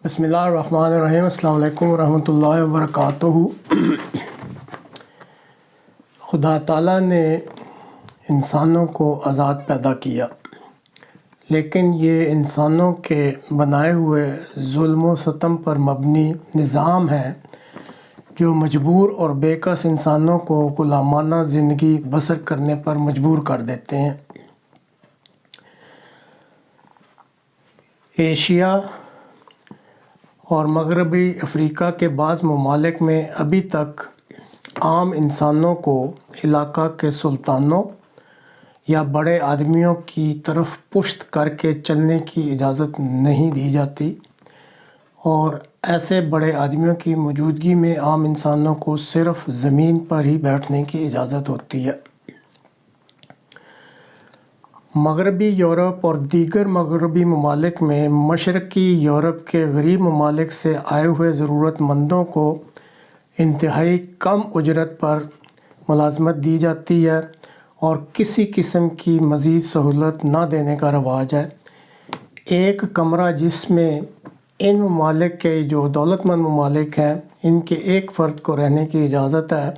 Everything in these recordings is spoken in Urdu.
بسم اللہ الرحمن الرحیم۔ السلام علیکم ورحمۃ اللہ وبرکاتہ۔ خدا تعالیٰ نے انسانوں کو آزاد پیدا کیا، لیکن یہ انسانوں کے بنائے ہوئے ظلم و ستم پر مبنی نظام ہے جو مجبور اور بے کس انسانوں کو غلامانہ زندگی بسر کرنے پر مجبور کر دیتے ہیں۔ ایشیا اور مغربی افریقہ کے بعض ممالک میں ابھی تک عام انسانوں کو علاقہ کے سلطانوں یا بڑے آدمیوں کی طرف پشت کر کے چلنے کی اجازت نہیں دی جاتی، اور ایسے بڑے آدمیوں کی موجودگی میں عام انسانوں کو صرف زمین پر ہی بیٹھنے کی اجازت ہوتی ہے۔ مغربی یورپ اور دیگر مغربی ممالک میں مشرقی یورپ کے غریب ممالک سے آئے ہوئے ضرورت مندوں کو انتہائی کم اجرت پر ملازمت دی جاتی ہے اور کسی قسم کی مزید سہولت نہ دینے کا رواج ہے۔ ایک کمرہ جس میں ان ممالک کے جو دولت مند ممالک ہیں ان کے ایک فرد کو رہنے کی اجازت ہے،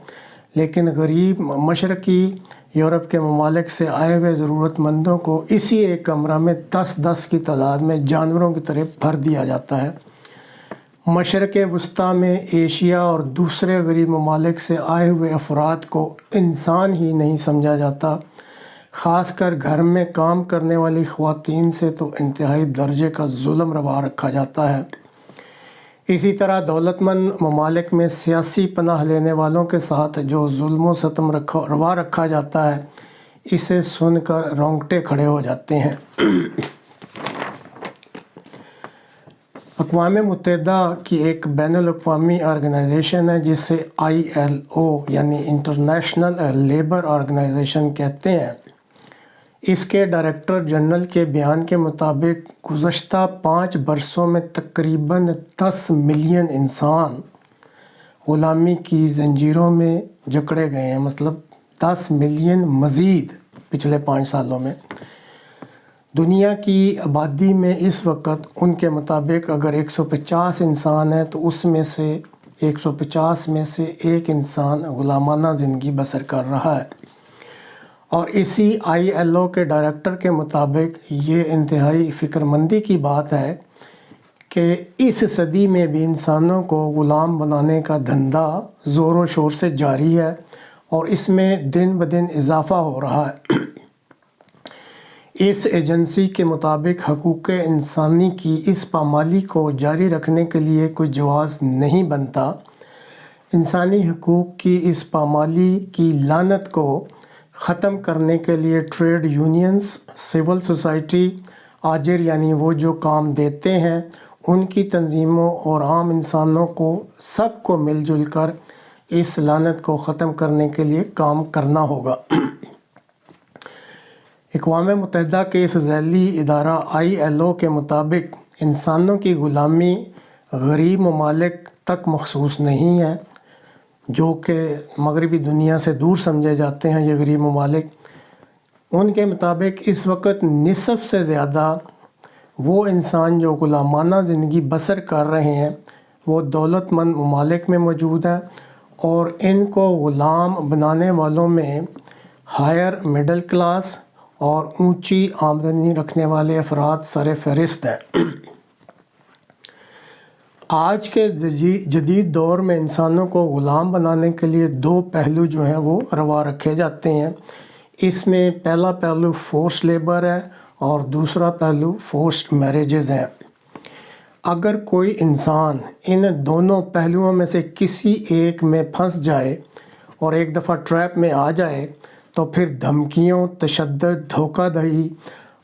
لیکن غریب مشرقی یورپ کے ممالک سے آئے ہوئے ضرورت مندوں کو اسی ایک کمرہ میں 10 کی تعداد میں جانوروں کی طرح بھر دیا جاتا ہے۔ مشرق وسطیٰ میں ایشیا اور دوسرے غریب ممالک سے آئے ہوئے افراد کو انسان ہی نہیں سمجھا جاتا، خاص کر گھر میں کام کرنے والی خواتین سے تو انتہائی درجے کا ظلم روا رکھا جاتا ہے۔ اسی طرح دولت مند ممالک میں سیاسی پناہ لینے والوں کے ساتھ جو ظلم و ستم روا رکھا جاتا ہے، اسے سن کر رونگٹے کھڑے ہو جاتے ہیں۔ اقوام متحدہ کی ایک بین الاقوامی آرگنائزیشن ہے جسے ILO یعنی انٹرنیشنل لیبر آرگنائزیشن کہتے ہیں۔ اس کے ڈائریکٹر جنرل کے بیان کے مطابق گزشتہ 5 برسوں میں تقریباً 10 ملین انسان غلامی کی زنجیروں میں جکڑے گئے ہیں، مطلب 10 ملین مزید پچھلے 5 سالوں میں۔ دنیا کی آبادی میں اس وقت ان کے مطابق اگر 150 انسان ہیں تو اس میں سے 150 میں سے ایک انسان غلامانہ زندگی بسر کر رہا ہے، اور اسی ILO کے ڈائریکٹر کے مطابق یہ انتہائی فکر مندی کی بات ہے کہ اس صدی میں بھی انسانوں کو غلام بنانے کا دھندا زور و شور سے جاری ہے اور اس میں دن بدن اضافہ ہو رہا ہے۔ اس ایجنسی کے مطابق حقوق انسانی کی اس پامالی کو جاری رکھنے کے لیے کوئی جواز نہیں بنتا۔ انسانی حقوق کی اس پامالی کی لعنت کو ختم کرنے کے لیے ٹریڈ یونینز، سول سوسائٹی، آجر یعنی وہ جو کام دیتے ہیں، ان کی تنظیموں اور عام انسانوں کو سب کو مل جل کر اس لعنت کو ختم کرنے کے لیے کام کرنا ہوگا۔ اقوام متحدہ کے اس ذیلی ادارہ ILO کے مطابق انسانوں کی غلامی غریب ممالک تک مخصوص نہیں ہے، جو کہ مغربی دنیا سے دور سمجھے جاتے ہیں یہ غریب ممالک۔ ان کے مطابق اس وقت نصف سے زیادہ وہ انسان جو غلامانہ زندگی بسر کر رہے ہیں وہ دولت مند ممالک میں موجود ہیں، اور ان کو غلام بنانے والوں میں ہائر مڈل کلاس اور اونچی آمدنی رکھنے والے افراد سر فہرست ہیں۔ آج کے جدید دور میں انسانوں کو غلام بنانے کے لیے 2 پہلو جو ہیں وہ روا رکھے جاتے ہیں۔ اس میں پہلا پہلو فورس لیبر ہے اور دوسرا پہلو فورسڈ میریجز ہیں۔ اگر کوئی انسان ان دونوں پہلوؤں میں سے کسی ایک میں پھنس جائے اور ایک دفعہ ٹریپ میں آ جائے تو پھر دھمکیوں، تشدد، دھوکہ دہی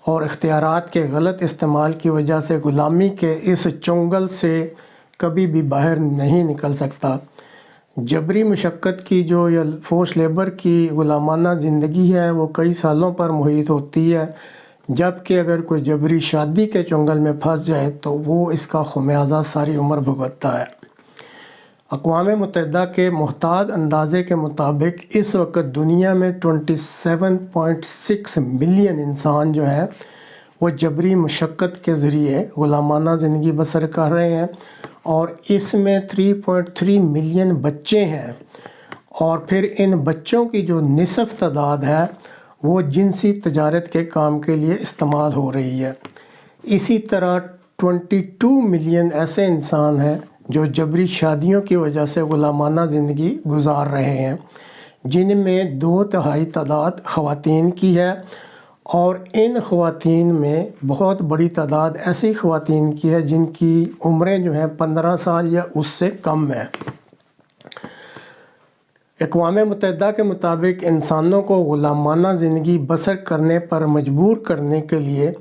اور اختیارات کے غلط استعمال کی وجہ سے غلامی کے اس چنگل سے کبھی بھی باہر نہیں نکل سکتا۔ جبری مشقت کی جو یہ فورس لیبر کی غلامانہ زندگی ہے وہ کئی سالوں پر محیط ہوتی ہے، جبکہ اگر کوئی جبری شادی کے چنگل میں پھنس جائے تو وہ اس کا خمیازہ ساری عمر بھگتتا ہے۔ اقوام متحدہ کے محتاط اندازے کے مطابق اس وقت دنیا میں 27.6 ملین انسان جو ہیں وہ جبری مشقت کے ذریعے غلامانہ زندگی بسر کر رہے ہیں، اور اس میں 3.3 ملین بچے ہیں، اور پھر ان بچوں کی جو نصف تعداد ہے وہ جنسی تجارت کے کام کے لیے استعمال ہو رہی ہے۔ اسی طرح 22 ملین ایسے انسان ہیں جو جبری شادیوں کی وجہ سے غلامانہ زندگی گزار رہے ہیں، جن میں 2/3 تعداد خواتین کی ہے، اور ان خواتین میں بہت بڑی تعداد ایسی خواتین کی ہے جن کی عمریں جو ہیں 15 سال یا اس سے کم ہیں۔ اقوام متحدہ کے مطابق انسانوں کو غلامانہ زندگی بسر کرنے پر مجبور کرنے کے لیے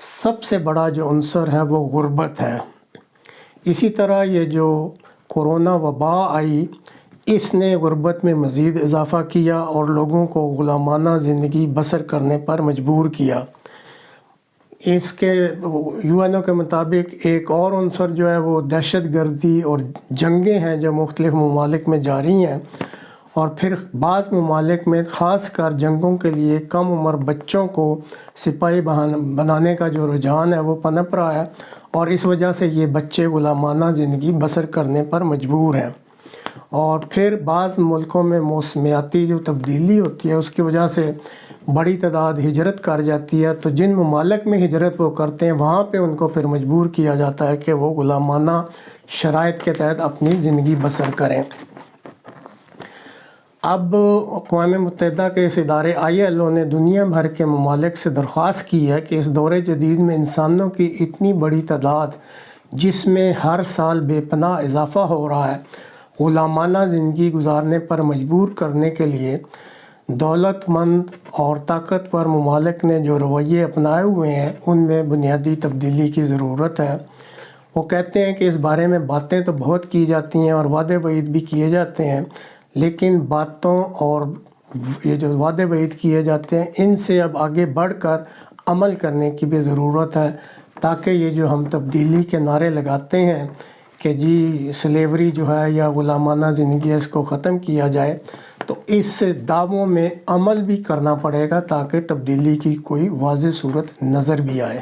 سب سے بڑا جو عنصر ہے وہ غربت ہے۔ اسی طرح یہ جو کورونا وبا آئی، اس نے غربت میں مزید اضافہ کیا اور لوگوں کو غلامانہ زندگی بسر کرنے پر مجبور کیا۔ اس کے UN کے مطابق ایک اور عنصر جو ہے وہ دہشت گردی اور جنگیں ہیں جو مختلف ممالک میں جاری ہیں، اور پھر بعض ممالک میں خاص کر جنگوں کے لیے کم عمر بچوں کو سپاہی بنانے کا جو رجحان ہے وہ پنپ رہا ہے، اور اس وجہ سے یہ بچے غلامانہ زندگی بسر کرنے پر مجبور ہیں۔ اور پھر بعض ملکوں میں موسمیاتی جو تبدیلی ہوتی ہے اس کی وجہ سے بڑی تعداد ہجرت کر جاتی ہے، تو جن ممالک میں ہجرت وہ کرتے ہیں وہاں پہ ان کو پھر مجبور کیا جاتا ہے کہ وہ غلامانہ شرائط کے تحت اپنی زندگی بسر کریں۔ اب اقوام متحدہ کے اس ادارے ILO نے دنیا بھر کے ممالک سے درخواست کی ہے کہ اس دور جدید میں انسانوں کی اتنی بڑی تعداد جس میں ہر سال بے پناہ اضافہ ہو رہا ہے، غلامانہ زندگی گزارنے پر مجبور کرنے کے لیے دولت مند اور طاقتور ممالک نے جو رویے اپنائے ہوئے ہیں ان میں بنیادی تبدیلی کی ضرورت ہے۔ وہ کہتے ہیں کہ اس بارے میں باتیں تو بہت کی جاتی ہیں اور وعدے وعید بھی کیے جاتے ہیں، لیکن باتوں اور یہ جو وعدے وعید کیے جاتے ہیں ان سے اب آگے بڑھ کر عمل کرنے کی بھی ضرورت ہے، تاکہ یہ جو ہم تبدیلی کے نعرے لگاتے ہیں کہ جی سلیوری جو ہے یا غلامانہ زندگی ہے اس کو ختم کیا جائے، تو اس دعووں میں عمل بھی کرنا پڑے گا تاکہ تبدیلی کی کوئی واضح صورت نظر بھی آئے۔